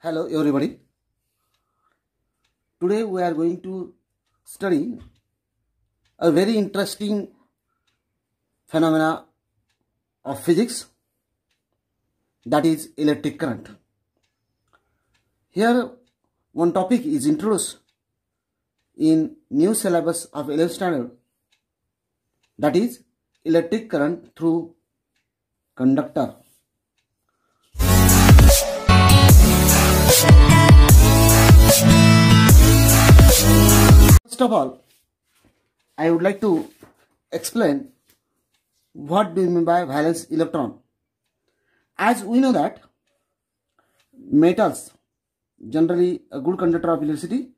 Hello everybody. Today we are going to study a very interesting phenomena of physics, that is electric current. Here one topic is introduced in new syllabus of 11th standard, that is electric current through conductor. First of all, I would like to explain what do you mean by valence electron. As we know that metals generally a good conductor of electricity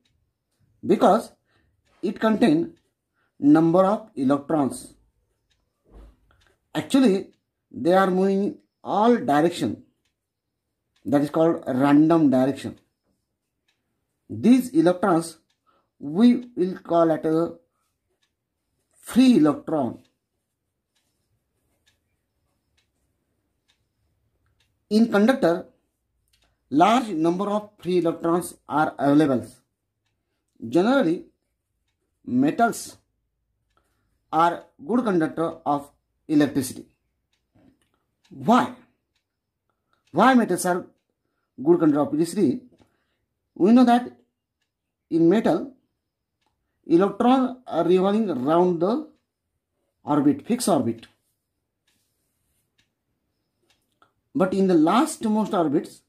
because it contains number of electrons. Actually, they are moving in all direction. That is called random direction. These electrons we will call it a free electron. In conductor, large number of free electrons are available. Generally, metals are good conductor of electricity. Why? Why metals are good conductor of electricity? We know that in metal, electrons are revolving around the orbit, fixed orbit. But in the last most orbits,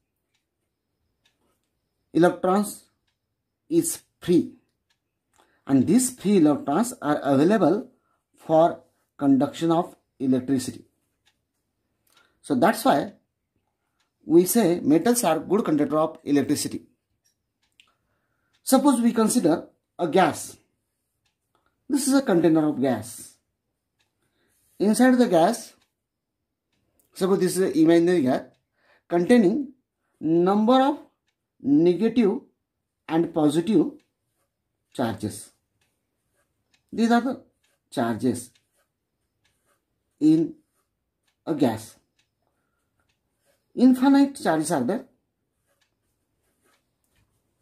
electrons is free. And these free electrons are available for conduction of electricity. So that's why we say metals are good conductor of electricity. Suppose we consider a gas. This is a container of gas. Inside the gas, suppose this is an imaginary gas containing number of negative and positive charges. These are the charges in a gas. Infinite charges are there.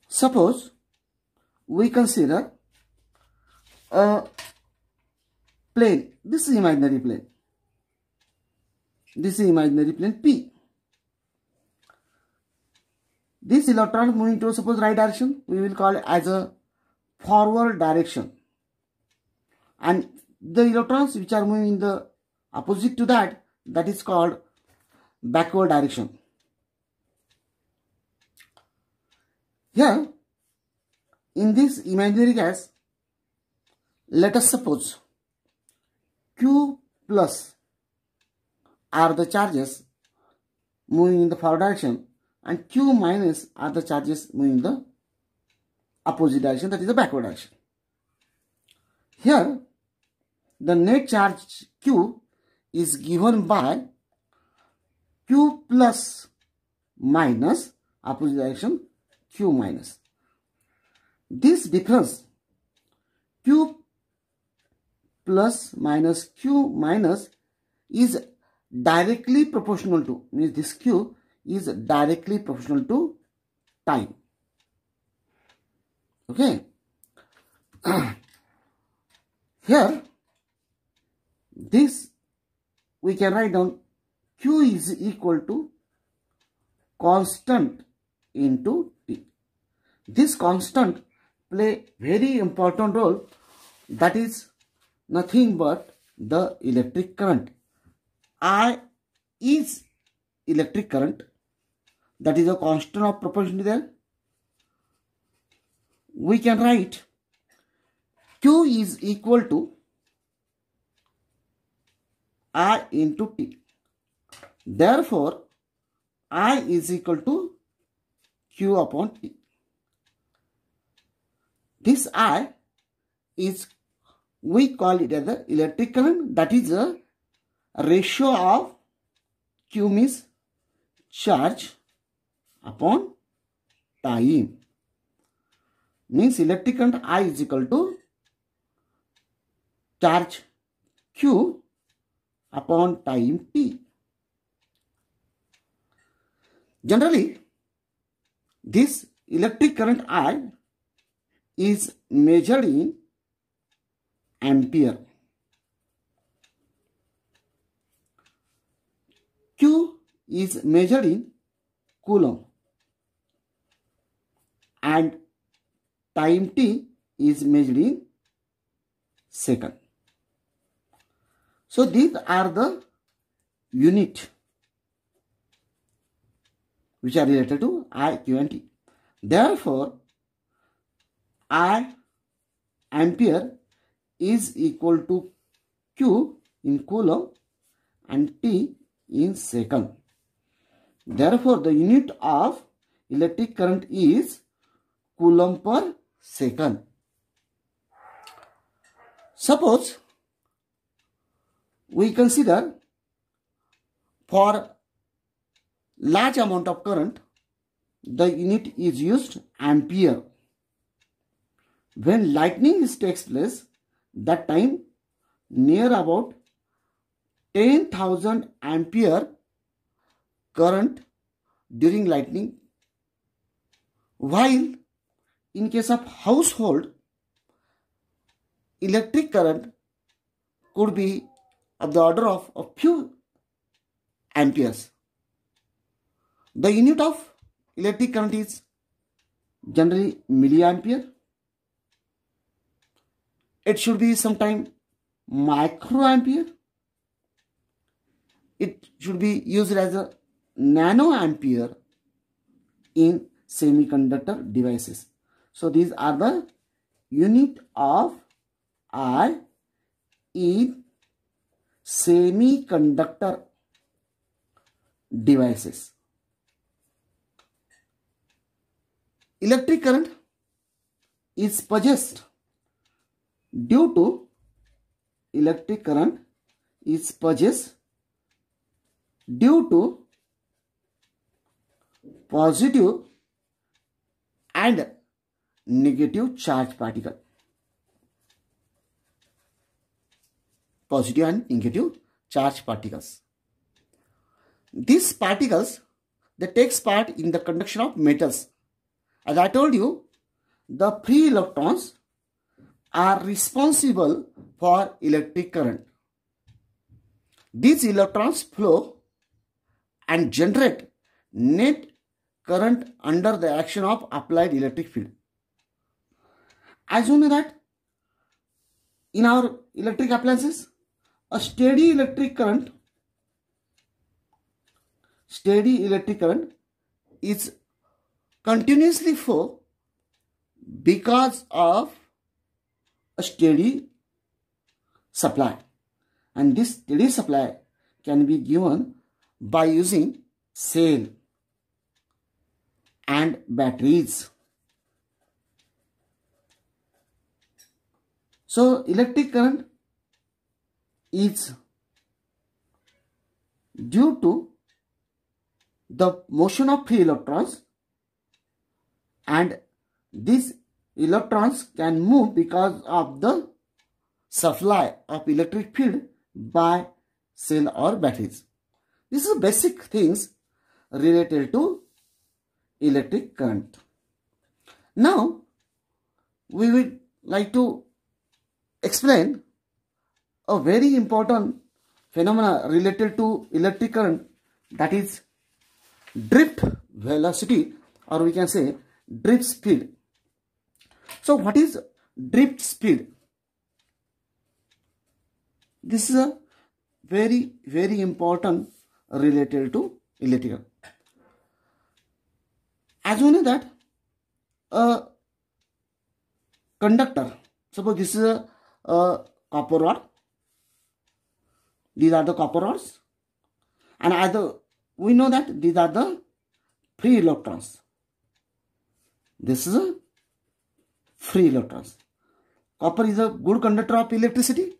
Suppose we consider a plane. This is imaginary plane. This is imaginary plane P. This electron moving to suppose right direction, we will call it as a forward direction. And the electrons which are moving in the opposite to that, that is called backward direction. Here, in this imaginary gas, let us suppose Q plus are the charges moving in the forward direction and Q minus are the charges moving in the opposite direction, that is the backward direction. Here, the net charge Q is given by Q plus minus opposite direction Q minus. This difference Q plus minus Q minus is directly proportional to, means this Q is directly proportional to time. Okay. Here, this we can write down Q is equal to constant into T. This constant play very important role, that is nothing but the electric current. I is electric current, that is a constant of proportionality there. We can write Q is equal to I into T. Therefore, I is equal to Q upon T. This I is, we call it as the electric current, that is a ratio of Q means charge upon time. Means electric current I is equal to charge Q upon time T. Generally, This electric current I is measured in ampere. Q is measured in coulomb. And time t is measured in second. So these are the unit which are related to I, Q and T. Therefore, I ampere is equal to Q in coulomb and T in second. Therefore, the unit of electric current is coulomb per second. Suppose we consider for large amount of current, the unit is used ampere. When lightning takes place, that time near about 10,000 ampere current during lightning. While in case of household, electric current could be of the order of a few amperes. The unit of electric current is generally milliampere. It should be sometime microampere. It should be used as a nanoampere in semiconductor devices. So these are the unit of I in semiconductor devices. Electric current is possessed due to electric current is possessed due to positive and negative charge particle. Positive and negative charge particles. These particles, they takes part in the conduction of metals. As I told you, the free electrons are responsible for electric current. These electrons flow and generate net current under the action of applied electric field. As you know that in our electric appliances, a steady electric current is continuously flow because of a steady supply, and this steady supply can be given by using cell and batteries. So electric current is due to the motion of free electrons, and these electrons can move because of the supply of electric field by cell or batteries. These are basic things related to electric current. Now we would like to explain a very important phenomena related to electric current, that is drift velocity, or we can say drift speed. So what is drift speed? This is a very, very important related to electrical. As we know that a conductor, suppose this is a copper rod, these are the copper rods, and either we know that these are the free electrons. This is a free electrons. Copper is a good conductor of electricity.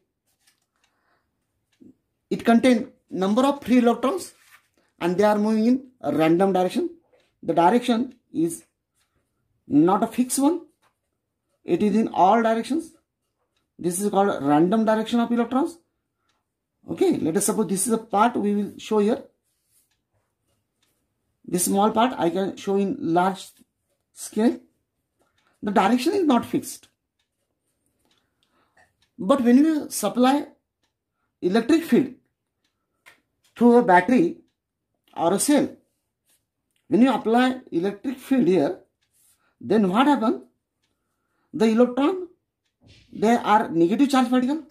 It contains number of free electrons and they are moving in a random direction. The direction is not a fixed one. It is in all directions. This is called random direction of electrons. Okay, let us suppose this is a part we will show here. This small part I can show in large scale, the direction is not fixed. But when you supply electric field through a battery or a cell, when you apply electric field here, then what happens? The electron, they are negative charge particle,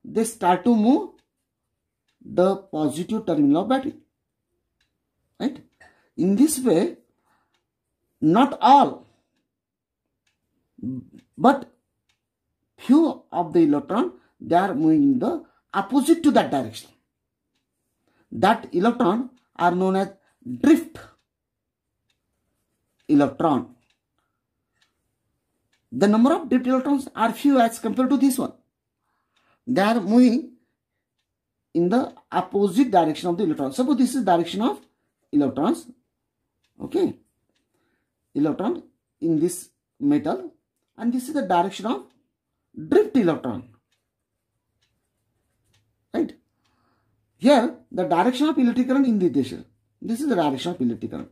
they start to move the positive terminal of battery, right? In this way, not all, but few of the electron, they are moving in the opposite to that direction. That electron are known as drift electron. The number of drift electrons are few as compared to this one. They are moving in the opposite direction of the electron. Suppose this is direction of electrons. Okay. Electron in this metal, and this is the direction of drift electron. Right. Here the direction of electric current in this direction. This is the direction of electric current.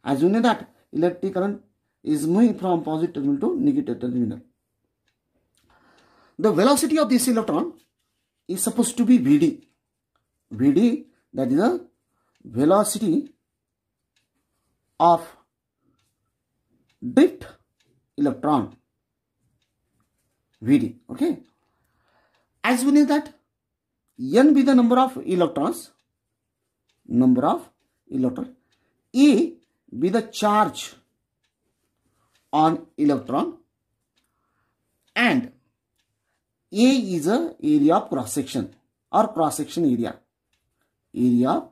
As you know that electric current is moving from positive terminal to negative terminal. The velocity of this electron is supposed to be Vd. Vd, that is the velocity of drift electron. Vd. Okay. As we know that n be the number of electrons, E be the charge on electron, and A is a area of cross section or cross section area. Area of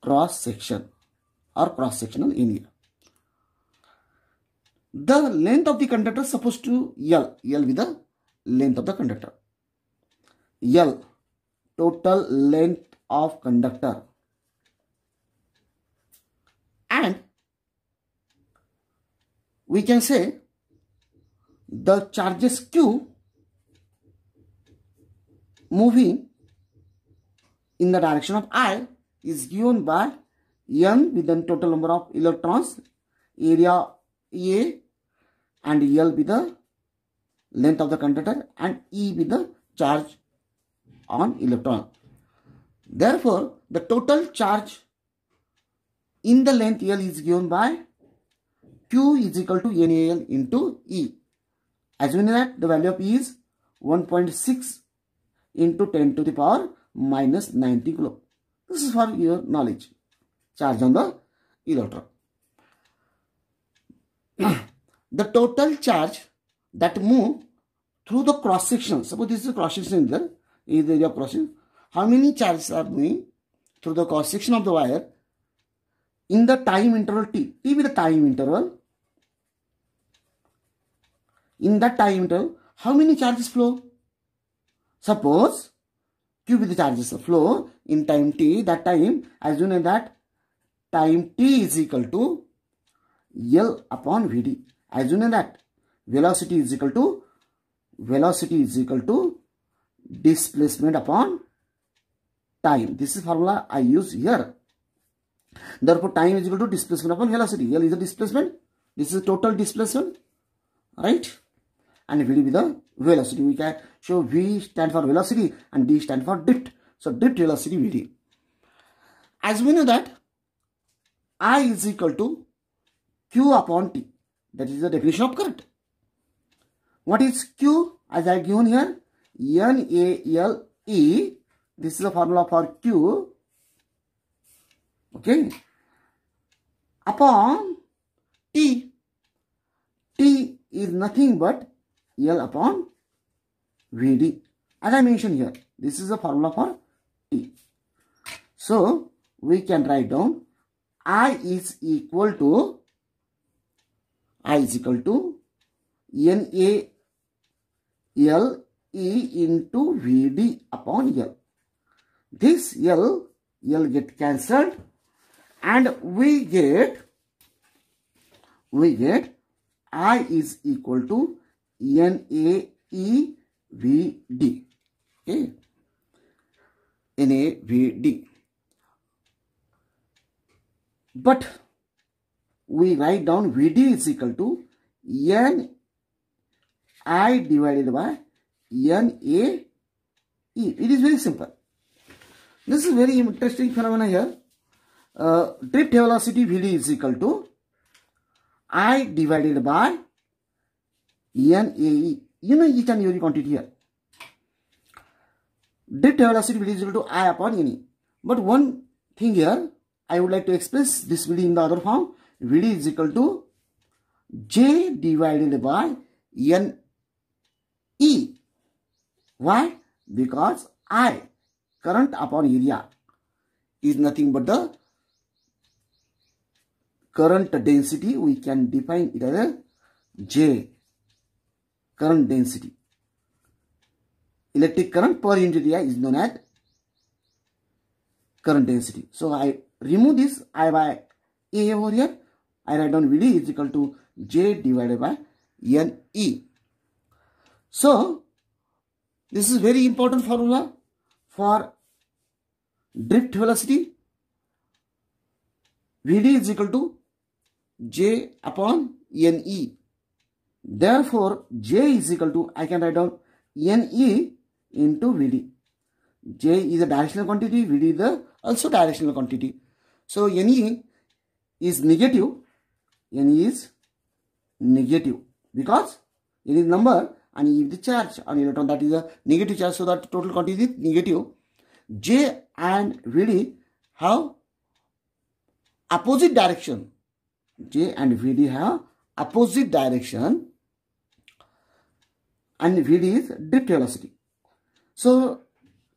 cross section or cross sectional area. The length of the conductor is supposed to L. L with the length of the conductor. L, total length of conductor. And we can say the charges Q moving in the direction of I is given by N with the total number of electrons, area A, and L with the length of the conductor, and E with the charge on electron. Therefore, the total charge in the length L is given by Q is equal to NaL into E. As we know that the value of E is 1.6 into 10 to the power minus 90 coulomb. This is for your knowledge. Charge on the electron. The total charge that move through the cross section. Suppose this is a cross section there. Is the area of cross section. How many charges are moving through the cross section of the wire in the time interval T? T with the time interval. In that time interval, how many charges flow? Suppose Q with the charges flow in time T. That time, as you know that time T is equal to L upon Vd. As you know that velocity is equal to displacement upon time. This is formula I use here. Therefore, time is equal to displacement upon velocity. L is the displacement. This is total displacement, right? And Vd with the velocity. We can show V stand for velocity and D stand for drift. So drift velocity Vd. As we know that I is equal to Q upon T. That is the definition of current. What is Q? As I have given here, NaLe. This is the formula for Q. Okay. Upon T. T is nothing but L upon Vd. As I mentioned here, this is the formula for T. So we can write down I is equal to NaLe into Vd upon L. This L get cancelled, and we get I is equal to NaEVd. Okay, NaVd. But we write down Vd is equal to Ni divided by NaE. It is very simple. This is very interesting phenomena here. Drift velocity Vd is equal to I divided by NaE. You know each and every quantity here. Drift velocity Vd is equal to I upon Ne. But one thing here, I would like to express this Vd in the other form. Vd is equal to J divided by Ne. Why? Because I, current upon area, is nothing but the current density. We can define it as a J, current density. Electric current per unit area is known as current density. So I remove this I by A over here. I write down Vd is equal to J divided by Ne. So this is very important formula for drift velocity. Vd is equal to J upon Ne. Therefore, J is equal to, I can write down Ne into Vd. J is a directional quantity, Vd is also directional quantity. So Ne is negative. Ne is negative because it is number, and if the charge on electron, that is a negative charge, so that total quantity is negative. J and Vd have opposite direction. J and Vd have opposite direction, and Vd is drift velocity. So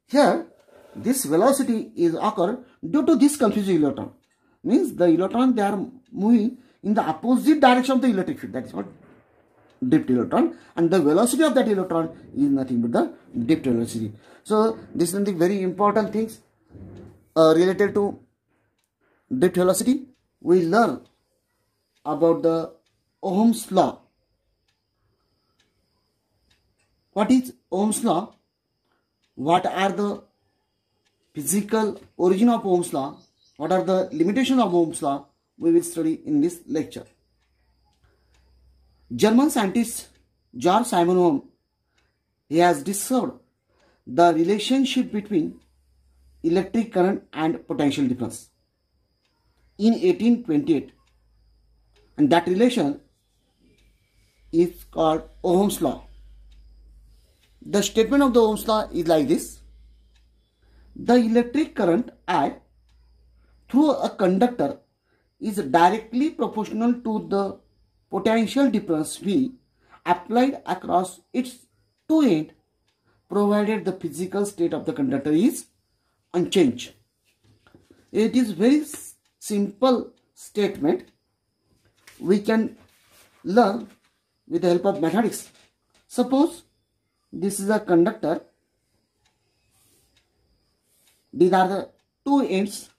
here this velocity is occur due to this confusing electron. Means the electron, they are moving in the opposite direction of the electric field. That is called drift electron, and the velocity of that electron is nothing but the drift velocity. So this is something very important things related to drift velocity. We learn about the Ohm's law. What is Ohm's law? What are the physical origin of Ohm's law? What are the limitations of Ohm's law? We will study in this lecture. German scientist Georg Simon Ohm, he has discovered the relationship between electric current and potential difference in 1828, and that relation is called Ohm's law. The statement of the Ohm's law is like this: the electric current I through a conductor is directly proportional to the potential difference V applied across its two ends, provided the physical state of the conductor is unchanged. It is very simple statement. We can learn with the help of mathematics. Suppose this is a conductor. These are the two ends,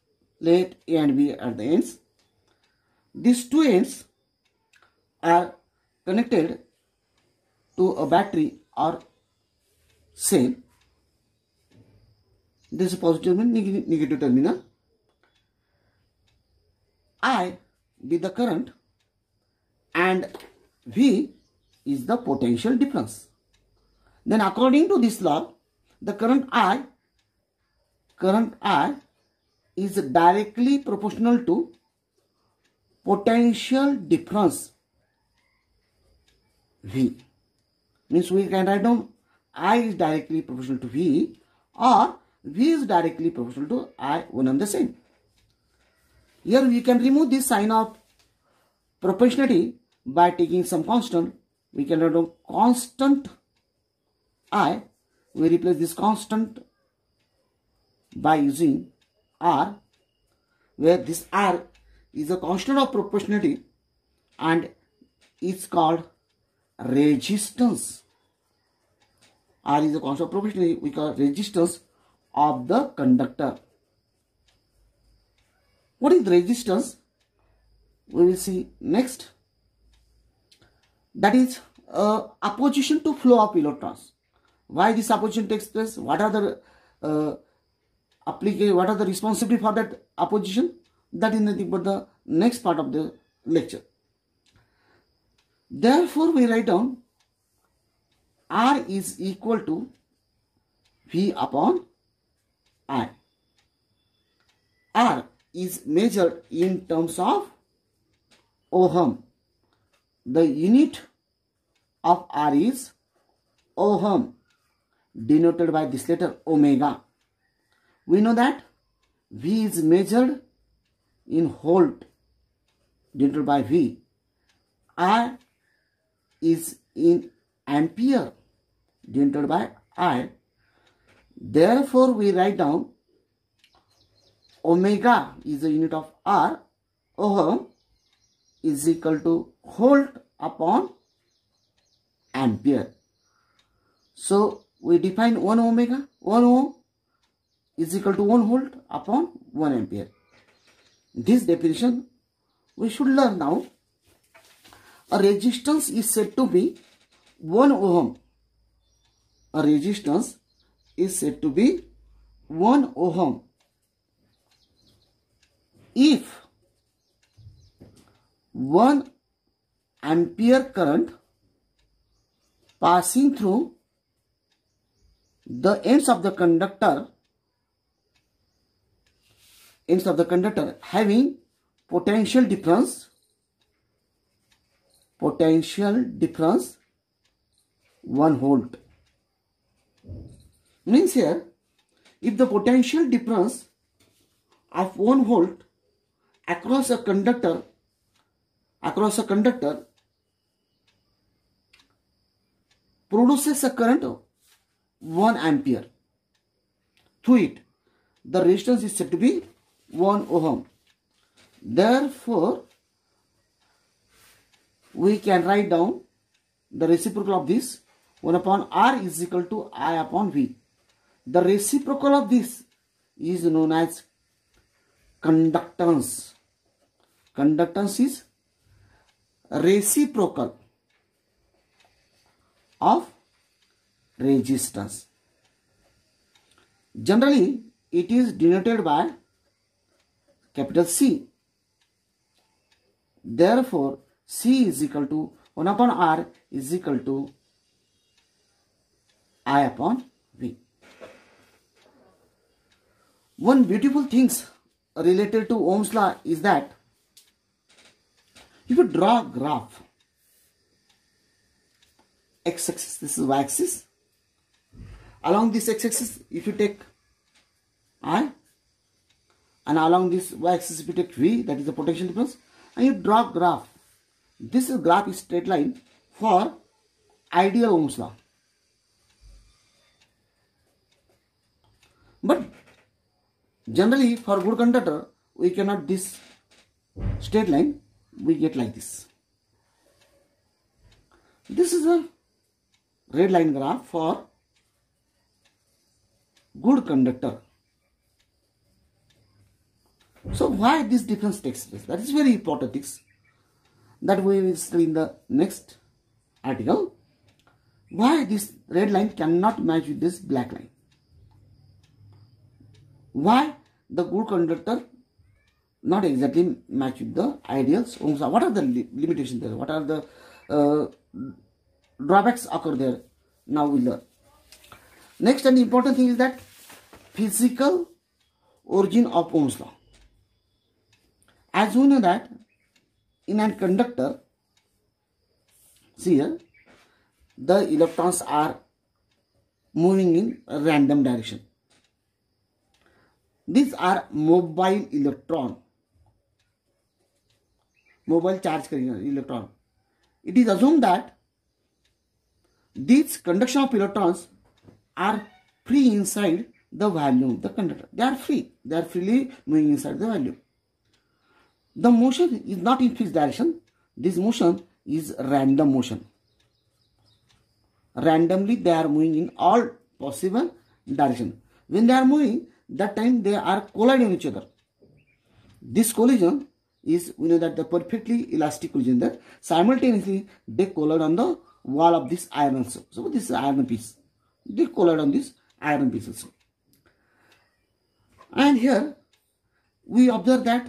let A and B at the ends. These two ends are connected to a battery or cell. This is positive and negative terminal. I be the current and V is the potential difference. Then according to this law, the current I is directly proportional to potential difference V. Means we can write down I is directly proportional to V, or V is directly proportional to I, one and the same. Here we can remove this sign of proportionality by taking some constant. We can write down constant I. We replace this constant by using R, where this R is a constant of proportionality and it's called resistance. R is a constant of proportionality, we call resistance of the conductor. What is resistance? We will see next. That is opposition to flow of electrons. Why this opposition takes place? What are the what are the responsibility for that opposition? That is nothing but the next part of the lecture. Therefore, we write down R is equal to V upon I. R is measured in terms of ohm. The unit of R is ohm, denoted by this letter omega. We know that V is measured in volt, denoted by V. I is in ampere, denoted by I. Therefore, we write down omega is the unit of R, ohm is equal to volt upon ampere. So, we define 1 omega, 1 ohm is equal to 1 volt upon 1 ampere. This definition we should learn now. A resistance is said to be 1 ohm. A resistance is said to be 1 ohm if 1 ampere current passing through the ends of the conductor having potential difference 1 volt. Means here, if the potential difference of 1 volt across a conductor produces a current of 1 ampere through it, the resistance is said to be 1 ohm. Therefore, we can write down the reciprocal of this 1 upon R is equal to I upon V. The reciprocal of this is known as conductance. Conductance is reciprocal of resistance. Generally, it is denoted by capital C. Therefore, C is equal to 1 upon R is equal to I upon V. One beautiful things related to Ohm's law is that if you draw a graph, x-axis, this is y-axis. Along this x-axis, if you take I, and along this y-axis, if you take V, that is the potential difference, and you draw a graph. This graph is straight line for ideal Ohm's law. But generally, for good conductor, we cannot this straight line, we get like this. This is a red line graph for good conductor. So why this difference takes place? That is very important things that we will study in the next article. Why this red line cannot match with this black line? Why the good conductor not exactly match with the ideals? What are the limitations there? What are the drawbacks occur there? Now we learn. Next and important thing is that physical origin of Ohm's law. As we know that in a conductor, see here, the electrons are moving in a random direction. These are mobile electron, mobile charge electron. It is assumed that these conduction of electrons are free inside the volume of the conductor. They are free. They are freely moving inside the volume. The motion is not in fixed direction. This motion is random motion. Randomly they are moving in all possible directions. When they are moving, that time they are colliding with each other. This collision is, we know that the perfectly elastic collision, that simultaneously they collide on the wall of this iron also. So this is iron piece. They collide on this iron piece also. And here we observe that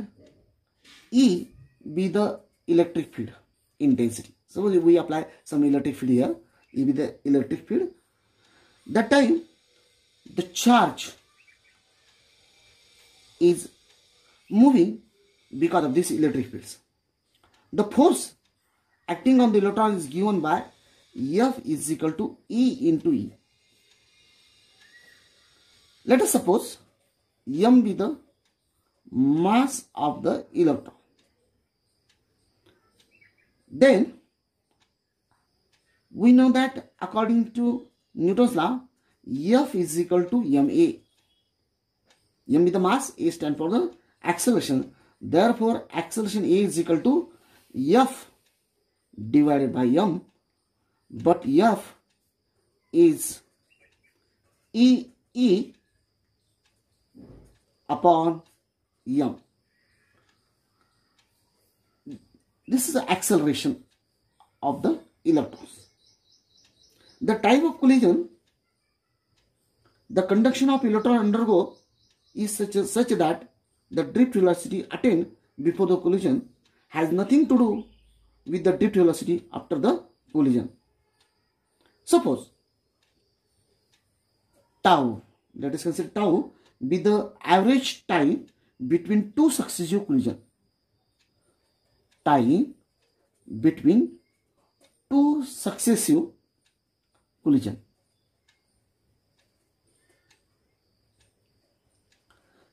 E be the electric field intensity. So we apply some electric field here. It will be the electric field. That time the charge is moving because of these electric fields. The force acting on the electron is given by F is equal to E into E. Let us suppose M be the mass of the electron. Then we know that according to Newton's law, F is equal to ma. M is the mass, A stands for the acceleration. Therefore, acceleration A is equal to F divided by M. But F is E upon M. This is the acceleration of the electrons. The type of collision the conduction of electron undergo is such that the drift velocity attained before the collision has nothing to do with the drift velocity after the collision. Suppose tau, let us consider tau be the average time between two successive collisions. Time between two successive collisions.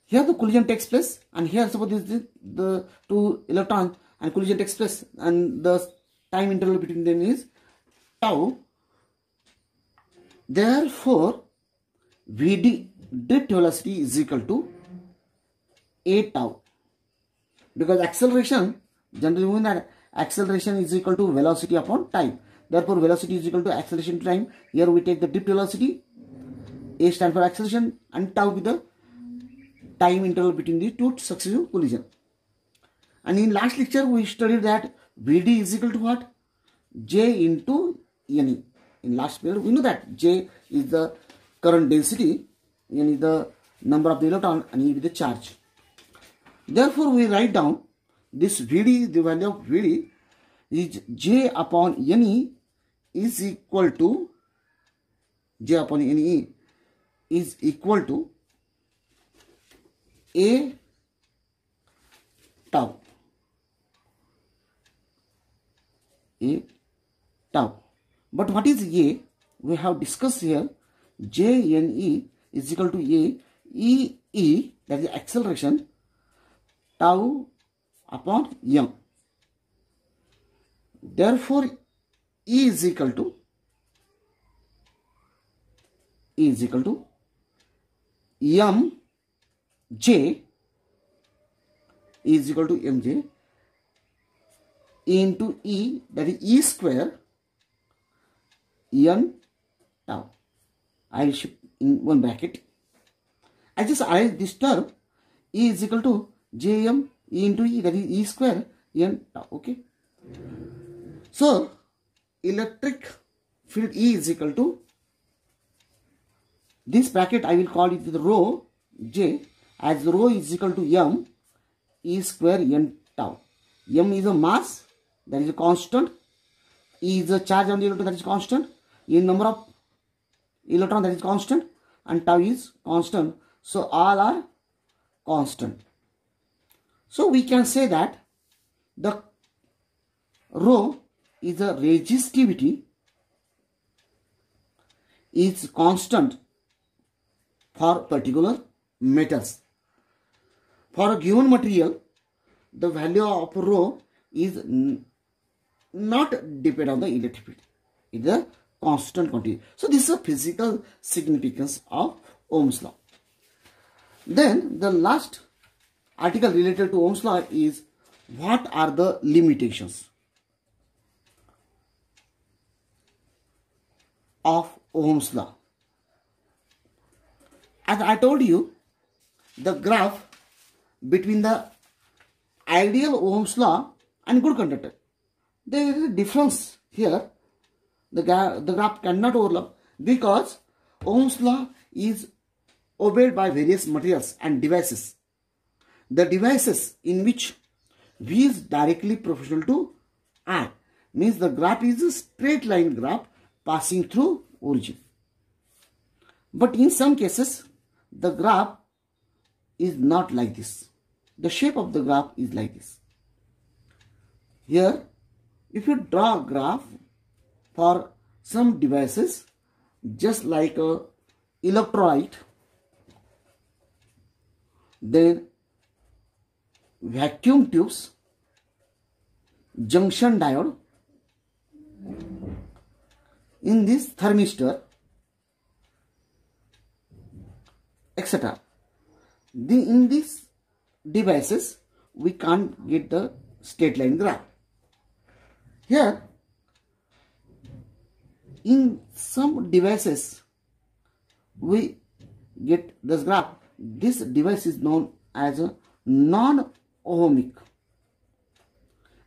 Here the collision takes place, and here suppose this is the two electrons and collision takes place, and the time interval between them is tau. Therefore, Vd drift velocity is equal to a tau, because acceleration, generally we know that acceleration is equal to velocity upon time. Therefore, velocity is equal to acceleration to time. Here we take the drift velocity, a stands for acceleration, and tau with the time interval between the two successive collisions. And in last lecture we studied that Vd is equal to what? J into Ne. In last period we know that J is the current density, N is the number of the electron, and E is the charge. Therefore we write down this Vd, the value of Vd is J upon Ne is equal to J upon Ne is equal to a tau. A tau. But what is A? We have discussed here. Jne is equal to A E, that is acceleration, tau upon m. Therefore, E is equal to m J is equal to mj into E, that is E square n tau. I will shift in one bracket. I just arrange this term. E is equal to jm E into E, that is E square n tau. Okay. So electric field E is equal to this bracket. I will call it the rho J, as rho is equal to m E square n tau. M is a mass, that is a constant. E is a charge on the electron, that is constant. E number of electron, that is constant, and tau is constant. So all are constant. So we can say that the rho is a resistivity is constant for particular metals. For a given material, the value of rho is not depend on the electric field. It is a constant quantity. So this is a physical significance of Ohm's law. Then the last article related to Ohm's law is what are the limitations of Ohm's law. As I told you, the graph between the ideal Ohm's law and good conductor, there is a difference here. The graph cannot overlap because Ohm's law is obeyed by various materials and devices. The devices in which V is directly proportional to I. Means the graph is a straight line graph passing through origin. But in some cases, the graph is not like this. The shape of the graph is like this. Here, if you draw a graph for some devices, just like a electrolyte, then vacuum tubes, junction diode, in this thermistor, etc. In these devices, we can't get the straight line graph. Here, in some devices, we get this graph. This device is known as a non-ohmic,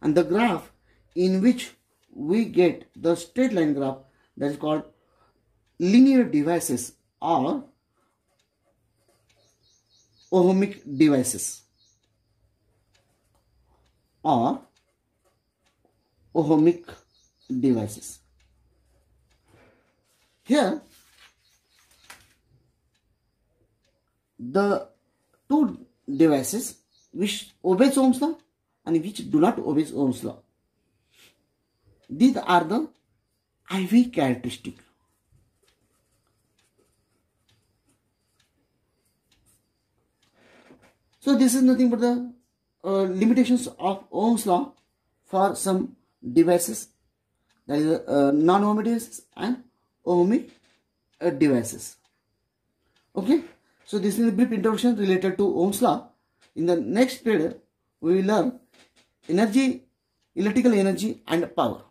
and the graph in which we get the straight line graph, that is called linear devices or ohmic devices or ohmic devices. Here, the two devices which obeys Ohm's law and which do not obey Ohm's law, these are the IV characteristic. So this is nothing but the limitations of Ohm's law for some devices, that is non-ohmic devices and ohmic devices. Okay, so this is a brief introduction related to Ohm's law. In the next period, we will learn energy, electrical energy and power.